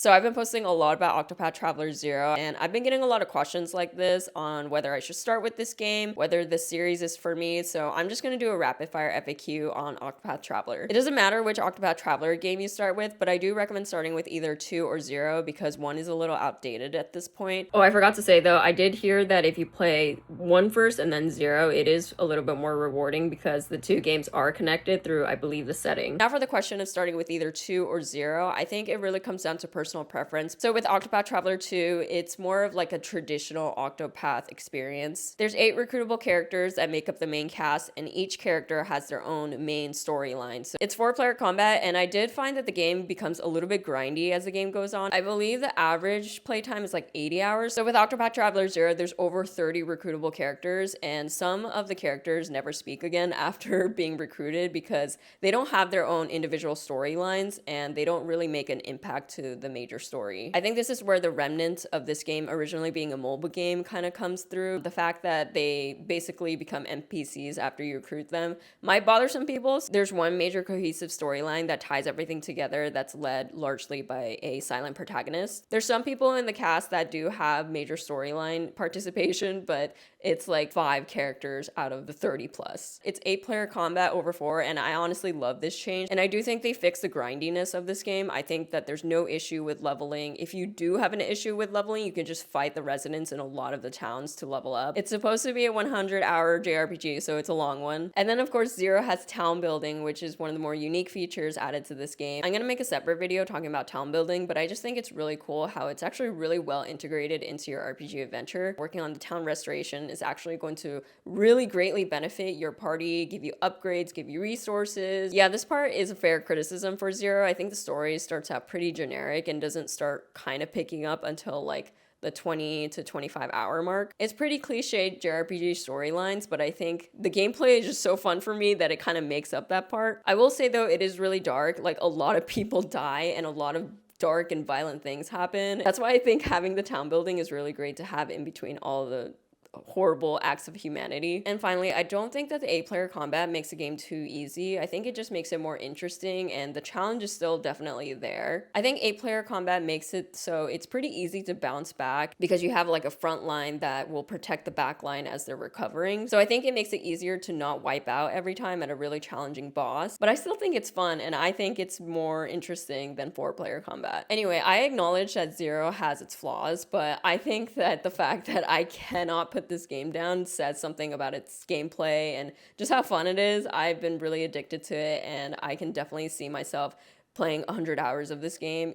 So I've been posting a lot about Octopath Traveler 0, and I've been getting a lot of questions like this on whether I should start with this game, whether this series is for me, so I'm just gonna do a rapid fire FAQ on Octopath Traveler. It doesn't matter which Octopath Traveler game you start with, but I do recommend starting with either 2 or 0 because 1 is a little outdated at this point. Oh, I forgot to say though, I did hear that if you play 1 first and then 0, it is a little bit more rewarding because the 2 games are connected through, I believe, the setting. Now for the question of starting with either 2 or 0, I think it really comes down to personal preference. So with Octopath Traveler 2, it's more of like a traditional Octopath experience. There's 8 recruitable characters that make up the main cast, and each character has their own main storyline. So it's 4-player combat, and I did find that the game becomes a little bit grindy as the game goes on. I believe the average playtime is like 80 hours. So with Octopath Traveler 0, there's over 30 recruitable characters, and some of the characters never speak again after being recruited because they don't have their own individual storylines and they don't really make an impact to the major story. I think this is where the remnant of this game originally being a mobile game kind of comes through. The fact that they basically become NPCs after you recruit them might bother some people. There's one major cohesive storyline that ties everything together that's led largely by a silent protagonist. There's some people in the cast that do have major storyline participation, but it's like 5 characters out of the 30 plus. It's 8-player combat over 4, and I honestly love this change. And I do think they fixed the grindiness of this game. I think that there's no issue with leveling. If you do have an issue with leveling, you can just fight the residents in a lot of the towns to level up. It's supposed to be a 100-hour JRPG, so it's a long one. And then of course 0 has town building, which is one of the more unique features added to this game. I'm gonna make a separate video talking about town building, but I just think it's really cool how it's actually really well integrated into your RPG adventure. Working on the town restoration is actually going to really greatly benefit your party, give you upgrades, give you resources. Yeah, this part is a fair criticism for 0. I think the story starts out pretty generic and doesn't start kind of picking up until like the 20 to 25 hour mark. It's pretty cliched JRPG storylines, but I think the gameplay is just so fun for me that it kind of makes up that part. I will say though, it is really dark. Like a lot of people die and a lot of dark and violent things happen. That's why I think having the town building is really great to have in between all the horrible acts of humanity. And finally, I don't think that the 8-player combat makes the game too easy. I think it just makes it more interesting, and the challenge is still definitely there. I think 8-player combat makes it so it's pretty easy to bounce back because you have like a front line that will protect the back line as they're recovering. So I think it makes it easier to not wipe out every time at a really challenging boss, but I still think it's fun, and I think it's more interesting than 4-player combat. Anyway, I acknowledge that 0 has its flaws, but I think that the fact that I cannot put this game down says something about its gameplay and just how fun it is. I've been really addicted to it, and I can definitely see myself playing 100 hours of this game